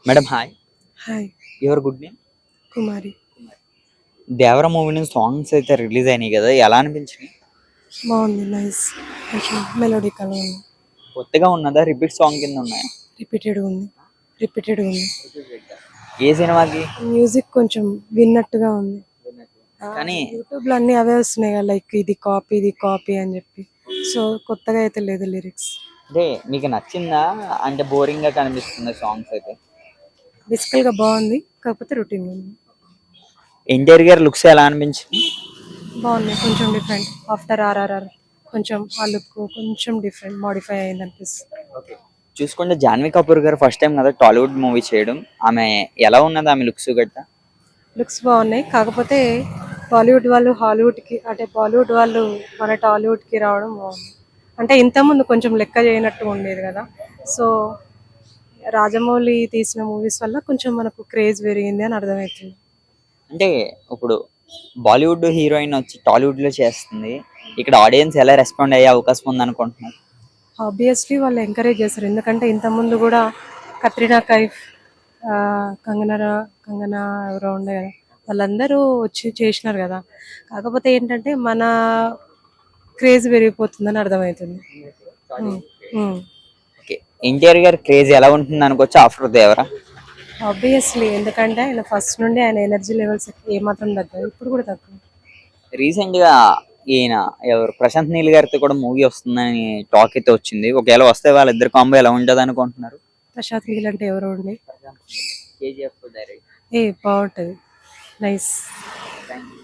Madam hi. Hi. Your good name? Kumari. Devara movie నుంచి songs అయితే release అయినాయి కదా, ఎలా అనిపించినాయి? బాగుంది, నైస్. కొంచెం మెలోడికల్ ఉంది. కొత్తగా ఉన్నదా, రిపీట్ సాంగ్ కింద ఉన్నాయా? రిపీటెడ్ ఉంది. రిపీటెడ్ ఉంది. ఏ సినిమాకి? మ్యూజిక్ కొంచెం విన్నట్టుగా ఉంది. కానీ యూట్యూబ్లో అన్నీ అవే వస్తున్నాయి కదా, లైక్ ఇది కాపీ అని చెప్పి. సో కొత్తగా అయితే లేదు లిరిక్స్. అంటే మీకు నచ్చిందా, అంటే బోరింగ్ గా కనిపిస్తుంది సాంగ్స్ అయితే? బేసికల్గా బాగుంది, కాకపోతే రొటీన్ ఉంది. ఎన్టీఆర్ గారి లుక్స్ ఎలా అనిపించింది? బాగున్నాయి, కొంచెం డిఫరెంట్. ఆఫ్టర్ ఆర్ఆర్ఆర్ కొంచెం ఆ లుక్ కొంచెం డిఫరెంట్, మాడిఫై అయింది అనిపిస్తుంది. చూసుకుంటే జాన్వీ కపూర్ గారు ఫస్ట్ టైం కదా టాలీవుడ్ మూవీ చేయడం, ఆమె ఎలా ఉన్నది, ఆమె లుక్స్ గట్ట? లుక్స్ బాగున్నాయి, కాకపోతే బాలీవుడ్ వాళ్ళు హాలీవుడ్కి, అంటే బాలీవుడ్ వాళ్ళు మన టాలీవుడ్కి రావడం బాగుంది. అంటే ఇంతకుముందు కొంచెం లెక్క చేయనట్టు ఉండేది కదా. సో రాజమౌళి తీసిన మూవీస్ వల్ల కొంచెం మనకు క్రేజ్ పెరిగింది అని అర్థమవుతుంది. అంటే ఇప్పుడు బాలీవుడ్ హీరోయిన్ వచ్చి టాలీవుడ్ లో చేస్తుంది, ఇక్కడ ఆడియన్స్ ఎలా రెస్పాండ్ అయ్యే అవకాశం ఉంది అనుకుంటున్నారు? ఆబ్వియస్లీ వాళ్ళు ఎంకరేజ్ చేస్తారు, ఎందుకంటే ఇంతకుముందు కూడా కత్రినా కైఫ్, ఆ, కంగనా ఎవరో ఉండే కదా, వాళ్ళందరూ వచ్చి చేసినారు కదా. కాకపోతే ఏంటంటే మన క్రేజ్ పెరిగిపోతుందని అర్థమవుతుంది. ఓకే, ఎన్టీఆర్ గారి క్రేజ్ ఎలా ఉంటుంది అనుకోవచ్చు ఆఫ్టర్ దేవరా? ఆబ్వియస్లీ, ఎందుకంటే ఆయన ఫస్ట్ నుండి ఆయన ఎనర్జీ లెవెల్స్ ఏమాత్రం తగ్గదు, ఇప్పుడు కూడా తగ్గదు. రీసెంట్ గా ఈయన ఎవరు ప్రశాంత్ నీల్ గారితో కూడా మూవీ వస్తుందని టాక్ అయితే వచ్చింది. ఒకవేళ వస్తే వాళ్ళిద్దరు కాంబో ఎలా ఉంటది అనుకుంటున్నారు? ప్రశాంత్ నీల్ అంటే ఎవరు ఉండి కేజీఎఫ్ డైరెక్ట్. బాగుంటుంది, నైస్. Thank you.